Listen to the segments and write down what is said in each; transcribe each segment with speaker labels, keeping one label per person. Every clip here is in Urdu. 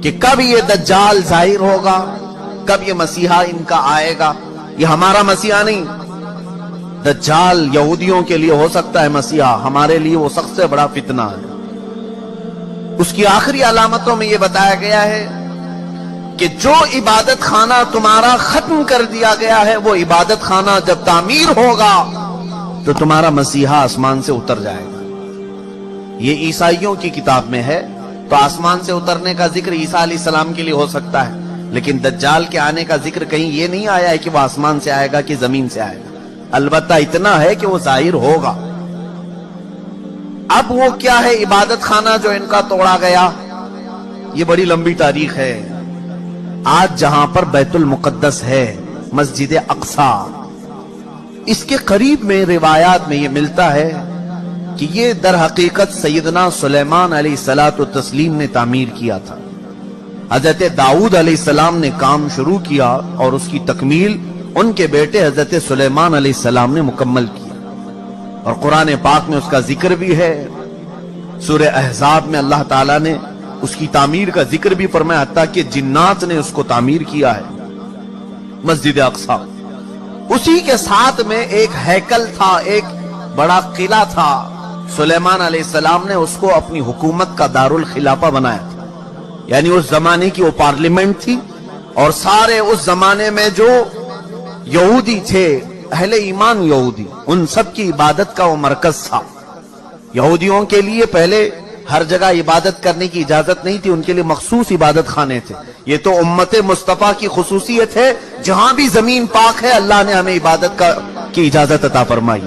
Speaker 1: کہ کب یہ دجال ظاہر ہوگا، کب یہ مسیحا ان کا آئے گا۔ یہ ہمارا مسیحا نہیں، دجال یہودیوں کے لیے ہو سکتا ہے مسیحا، ہمارے لیے وہ سب سے بڑا فتنہ ہے۔ اس کی آخری علامتوں میں یہ بتایا گیا ہے کہ جو عبادت خانہ تمہارا ختم کر دیا گیا ہے، وہ عبادت خانہ جب تعمیر ہوگا تو تمہارا مسیحا آسمان سے اتر جائے گا۔ یہ عیسائیوں کی کتاب میں ہے، تو آسمان سے اترنے کا ذکر عیسیٰ علیہ السلام کے لیے ہو سکتا ہے، لیکن دجال کے آنے کا ذکر کہیں یہ نہیں آیا ہے کہ وہ آسمان سے آئے گا کہ زمین سے آئے گا۔ البتہ اتنا ہے کہ وہ ظاہر ہوگا۔ اب وہ کیا ہے عبادت خانہ جو ان کا توڑا گیا؟ یہ بڑی لمبی تاریخ ہے۔ آج جہاں پر بیت المقدس ہے، مسجد اقصی، اس کے قریب میں روایات میں یہ ملتا ہے کہ یہ در حقیقت سیدنا سلیمان علیہ السلام نے تعمیر کیا تھا۔ حضرت داؤد علیہ السلام نے کام شروع کیا اور اس کی تکمیل ان کے بیٹے حضرت سلیمان علیہ السلام نے مکمل کیا، اور قرآن پاک میں اس کا ذکر بھی ہے۔ سورہ احزاب میں اللہ تعالیٰ نے اس کی تعمیر کا ذکر بھی فرمایا، حتیٰ کہ جنات نے اس کو تعمیر کیا ہے، مسجد اقصی۔ اسی کے ساتھ میں ایک ہیکل تھا، ایک بڑا قلعہ تھا۔ سلیمان علیہ السلام نے اس کو اپنی حکومت کا دارالخلافہ بنایا تھا، یعنی اس زمانے کی وہ پارلیمنٹ تھی، اور سارے اس زمانے میں جو یہودی تھے، اہل ایمان یہودی، ان سب کی عبادت کا وہ مرکز تھا۔ یہودیوں کے لیے پہلے ہر جگہ عبادت کرنے کی اجازت نہیں تھی، ان کے لیے مخصوص عبادت خانے تھے۔ یہ تو امت مصطفیٰ کی خصوصیت ہے، جہاں بھی زمین پاک ہے اللہ نے ہمیں عبادت کی اجازت عطا فرمائی،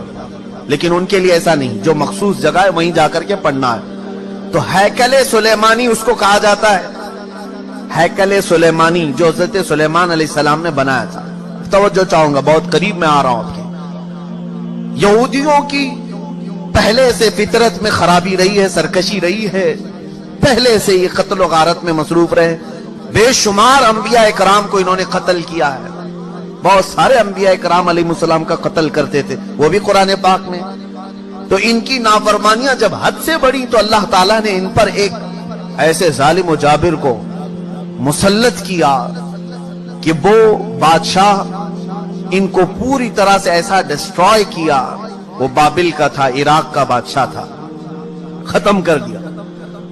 Speaker 1: لیکن ان کے لیے ایسا نہیں، جو مخصوص جگہ ہے وہیں جا کر کے پڑھنا ہے۔ تو ہیکل سلیمانی اس کو کہا جاتا ہے، ہیکل سلیمانی جو حضرت سلیمان علیہ السلام نے بنایا تھا۔ توجہ چاہوں گا، بہت قریب میں آ رہا ہوں آپ کے۔ یہودیوں کی پہلے سے فطرت میں خرابی رہی ہے، سرکشی رہی ہے، پہلے سے یہ قتل و غارت میں مصروف رہے۔ بے شمار انبیاء اکرام کو انہوں نے قتل کیا ہے، بہت سارے انبیاء اکرام علیہ السلام کا قتل کرتے تھے، وہ بھی قرآن پاک میں۔ تو ان کی نافرمانیاں جب حد سے بڑی تو اللہ تعالیٰ نے ان پر ایک ایسے ظالم و جابر کو مسلط کیا کہ وہ بادشاہ ان کو پوری طرح سے ایسا ڈسٹرائے کیا۔ وہ بابل کا تھا، عراق کا بادشاہ تھا، ختم کر دیا۔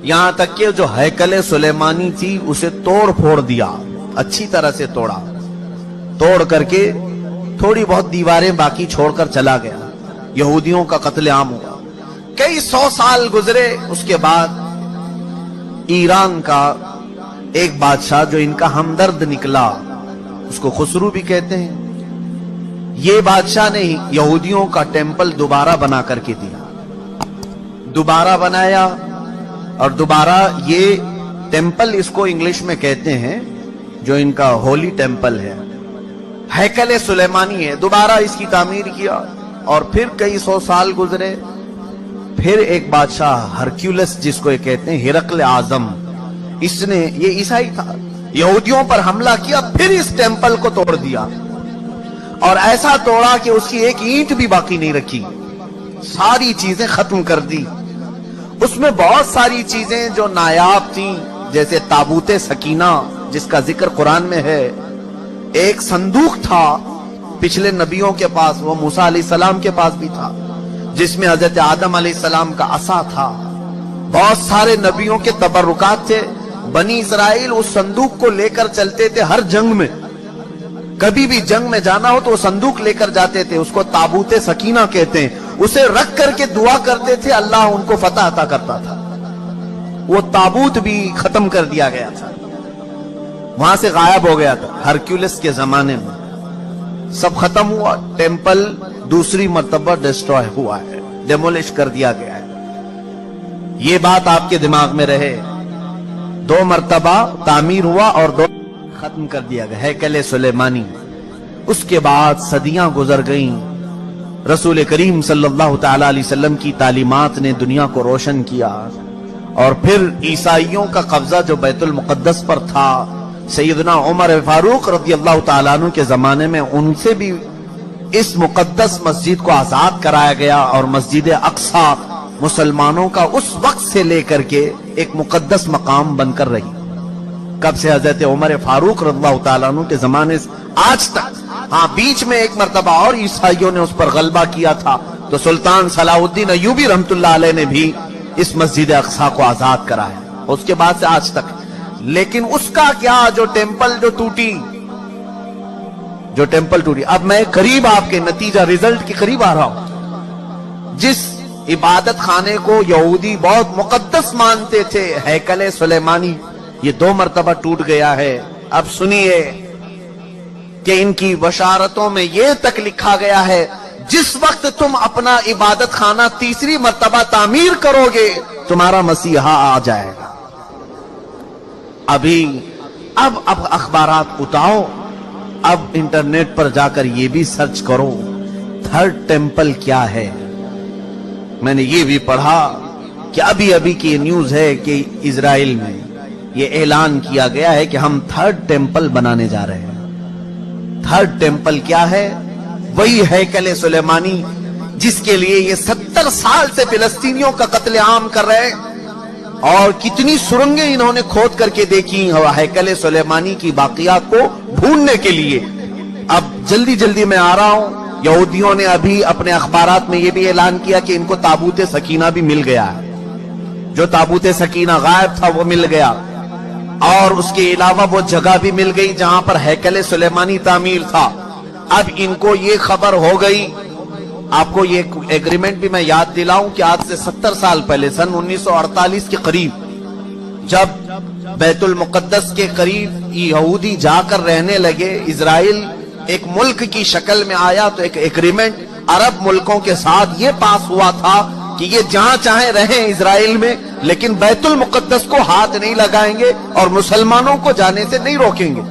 Speaker 1: یہاں تک کہ جو ہیکل سلیمانی تھی اسے توڑ پھوڑ دیا، اچھی طرح سے توڑا، توڑ کر کے تھوڑی بہت دیواریں باقی چھوڑ کر چلا گیا۔ یہودیوں کا قتل عام ہوا۔ کئی 100 سال گزرے، اس کے بعد ایران کا ایک بادشاہ جو ان کا ہمدرد نکلا، اس کو خسرو بھی کہتے ہیں، یہ بادشاہ نے یہودیوں کا ٹیمپل دوبارہ بنا کر کے دیا، دوبارہ بنایا، اور دوبارہ یہ ٹیمپل اس کو انگلش میں کہتے ہیں، جو ان کا ہولی ٹیمپل ہے، ہیکل سلیمانی ہے، دوبارہ اس کی تعمیر کیا۔ اور پھر کئی 100 سال گزرے، پھر ایک بادشاہ ہرکیولس جس کو یہ کہتے ہیں، ہرقل اعظم، اس نے، یہ عیسائی تھا، یہودیوں پر حملہ کیا، پھر اس ٹیمپل کو توڑ دیا، اور ایسا توڑا کہ اس کی ایک اینٹ بھی باقی نہیں رکھی، ساری چیزیں ختم کر دی۔ اس میں بہت ساری چیزیں جو نایاب تھیں، جیسے تابوت سکینہ جس کا ذکر قرآن میں ہے، ایک صندوق تھا پچھلے نبیوں کے پاس، وہ موسیٰ علیہ السلام کے پاس بھی تھا، جس میں حضرت آدم علیہ السلام کا عصا تھا، بہت سارے نبیوں کے تبرکات تھے۔ بنی اسرائیل اس صندوق کو لے کر چلتے تھے ہر جنگ میں، کبھی بھی جنگ میں جانا ہو تو وہ صندوق لے کر جاتے تھے، اس کو تابوت سکینہ کہتے ہیں، اسے رکھ کر کے دعا کرتے تھے، اللہ ان کو فتح عطا کرتا تھا۔ وہ تابوت بھی ختم کر دیا گیا تھا، وہاں سے غائب ہو گیا تھا، ہرکیولس کے زمانے میں سب ختم ہوا، ٹیمپل دوسری مرتبہ ڈسٹرائے ہوا ہے، ڈیمولش کر دیا گیا ہے۔ یہ بات آپ کے دماغ میں رہے، 2 مرتبہ تعمیر ہوا اور 2 ختم کر دیا گیا، ہیکل سلیمانی۔ اس کے بعد صدیاں گزر گئیں، رسول کریم صلی اللہ تعالی علیہ وسلم کی تعلیمات نے دنیا کو روشن کیا، اور پھر عیسائیوں کا قبضہ جو بیت المقدس پر تھا، سیدنا عمر فاروق رضی اللہ تعالیٰ عنہ کے زمانے میں ان سے بھی اس مقدس مسجد کو آزاد کرایا گیا، اور مسجد اقصی مسلمانوں کا اس وقت سے لے کر کے ایک مقدس مقام بن کر رہی۔ کب سے حضرت عمر فاروق رضی اللہ تعالیٰ عنہ کے زمانے سے آج تک. ہاں بیچ میں ایک مرتبہ اور عیسائیوں نے اس پر غلبہ کیا تھا تو سلطان صلاح الدین ایوبی رحمت اللہ علیہ نے بھی اس مسجد اقصی کو آزاد کرایا, اس کے بعد سے آج تک. لیکن اس کا کیا, جو ٹیمپل ٹوٹی. اب میں قریب آپ کے نتیجہ ریزلٹ کے قریب آ رہا ہوں. جس عبادت خانے کو یہودی بہت مقدس مانتے تھے, ہیکل سلیمانی, یہ 2 مرتبہ ٹوٹ گیا ہے. اب سنیے کہ ان کی بشارتوں میں یہ تک لکھا گیا ہے, جس وقت تم اپنا عبادت خانہ تیسری مرتبہ تعمیر کرو گے تمہارا مسیحا آ جائے گا. اب اخبارات اٹھاؤ, اب انٹرنیٹ پر جا کر یہ بھی سرچ کرو تھرڈ ٹیمپل کیا ہے. میں نے یہ بھی پڑھا کہ ابھی کی نیوز ہے کہ اسرائیل میں یہ اعلان کیا گیا ہے کہ ہم تھرڈ ٹیمپل بنانے جا رہے ہیں. تھرڈ ٹیمپل کیا ہے؟ وہی ہیکل سلیمانی جس کے لیے یہ 70 سال سے فلسطینیوں کا قتل عام کر رہے ہیں, اور کتنی سرنگیں انہوں نے کھود کر کے دیکھی ہیکل سلیمانی کی باقیات کو ڈھونڈنے کے لیے. اب جلدی میں آ رہا ہوں. یہودیوں نے ابھی اپنے اخبارات میں یہ بھی اعلان کیا کہ ان کو تابوت سکینہ بھی مل گیا ہے. جو تابوت سکینہ غائب تھا وہ مل گیا, اور اس کے علاوہ وہ جگہ بھی مل گئی جہاں پر ہیکل سلیمانی تعمیر تھا. اب ان کو یہ خبر ہو گئی. آپ کو یہ ایگریمنٹ بھی میں یاد دلاؤں کہ آج سے 70 سال پہلے سن 1948 کے قریب جب بیت المقدس کے قریب یہودی جا کر رہنے لگے, اسرائیل ایک ملک کی شکل میں آیا, تو ایک ایگریمنٹ عرب ملکوں کے ساتھ یہ پاس ہوا تھا کہ یہ جہاں چاہیں رہیں اسرائیل میں, لیکن بیت المقدس کو ہاتھ نہیں لگائیں گے اور مسلمانوں کو جانے سے نہیں روکیں گے.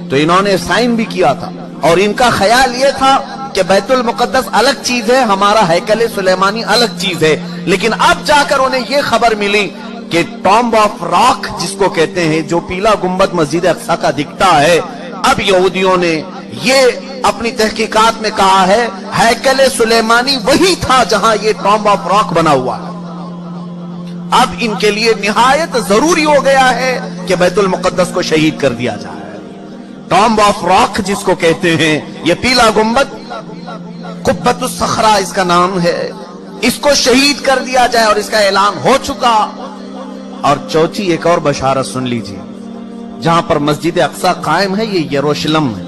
Speaker 1: تو انہوں نے سائن بھی کیا تھا, اور ان کا خیال یہ تھا کہ بیت المقدس الگ چیز ہے, ہمارا ہیکل سلیمانی الگ چیز ہے. لیکن اب جا کر انہیں یہ خبر ملی کہ ٹامب آف راک جس کو کہتے ہیں, جو پیلا گنبد مسجد اقصی کا دکھتا ہے, اب یہودیوں نے یہ اپنی تحقیقات میں کہا ہے ہیکل سلیمانی وہی تھا جہاں یہ ٹامب آف راک بنا ہوا ہے. اب ان کے لیے نہایت ضروری ہو گیا ہے کہ بیت المقدس کو شہید کر دیا جائے. ٹامب آف راک جس کو کہتے ہیں, یہ پیلا گنبد, قبۃ الصخرہ اس کا نام ہے, اس کو شہید کر دیا جائے, اور اس کا اعلان ہو چکا. اور چوتھی ایک اور بشارت سن لیجیے, جہاں پر مسجد اقصی قائم ہے یہ یروشلم ہے.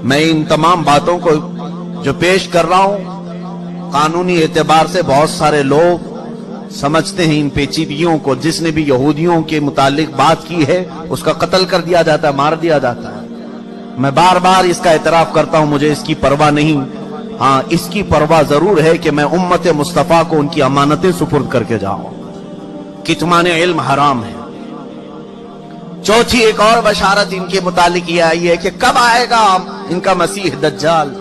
Speaker 1: میں ان تمام باتوں کو جو پیش کر رہا ہوں, قانونی اعتبار سے بہت سارے لوگ سمجھتے ہیں ان پیچیدگیوں کو. جس نے بھی یہودیوں کے متعلق بات کی ہے اس کا قتل کر دیا جاتا ہے, مار دیا جاتا ہے. میں بار بار اس کا اعتراف کرتا ہوں, مجھے اس کی پرواہ نہیں. ہاں اس کی پرواہ ضرور ہے کہ میں امت مصطفیٰ کو ان کی امانتیں سپرد کر کے جاؤں. کتمان علم حرام ہے. چوتھی ایک اور بشارت ان کے متعلق یہ آئی ہے کہ کب آئے گا ان کا مسیح دجال.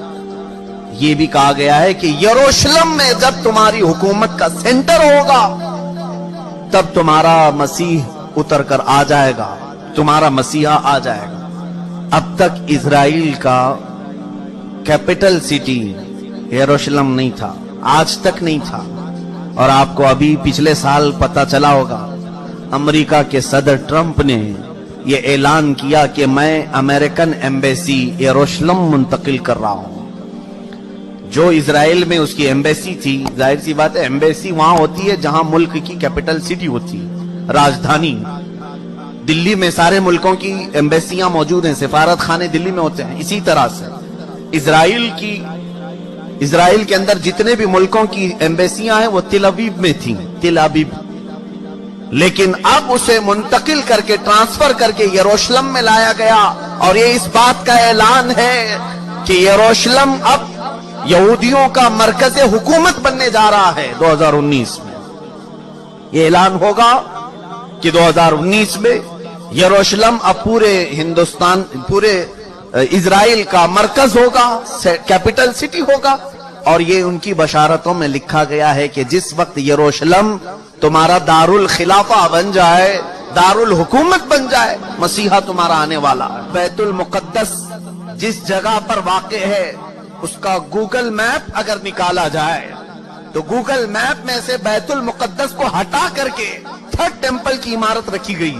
Speaker 1: یہ بھی کہا گیا ہے کہ یروشلم میں جب تمہاری حکومت کا سینٹر ہوگا تب تمہارا مسیح اتر کر آ جائے گا, تمہارا مسیحا آ جائے گا. اب تک اسرائیل کا کیپٹل سٹی یروشلم نہیں تھا, آج تک نہیں تھا. اور آپ کو ابھی پچھلے سال پتا چلا ہوگا, امریکہ کے صدر ٹرمپ نے یہ اعلان کیا کہ میں امریکن ایمبیسی یروشلم منتقل کر رہا ہوں. جو اسرائیل میں اس کی ایمبیسی تھی, ظاہر سی بات ہے ایمبیسی وہاں ہوتی ہے جہاں ملک کی کیپٹل سٹی ہوتی ہے, راجدھانی. دلی میں سارے ملکوں کی ایمبیسیاں موجود ہیں, سفارت خانے دلی میں ہوتے ہیں. اسی طرح سے اسرائیل کے اندر جتنے بھی ملکوں کی ایمبیسیاں ہیں وہ تل ابیب میں تھیں, تل ابیب. لیکن اب اسے منتقل کر کے, ٹرانسفر کر کے یروشلم میں لایا گیا, اور یہ اس بات کا اعلان ہے کہ یروشلم اب یہودیوں کا مرکز حکومت بننے جا رہا ہے 2019 میں. یہ اعلان ہوگا کہ 2019 میں یروشلم اب پورے ہندوستان, پورے اسرائیل کا مرکز ہوگا, کیپٹل سٹی ہوگا. اور یہ ان کی بشارتوں میں لکھا گیا ہے کہ جس وقت یروشلم تمہارا دار الخلافہ بن جائے, دار الحکومت بن جائے, مسیحا تمہارا آنے والا ہے. بیت المقدس جس جگہ پر واقع ہے اس کا گوگل میپ اگر نکالا جائے تو گوگل میپ میں سے بیت المقدس کو ہٹا کر کے تھرڈ ٹیمپل کی عمارت رکھی گئی.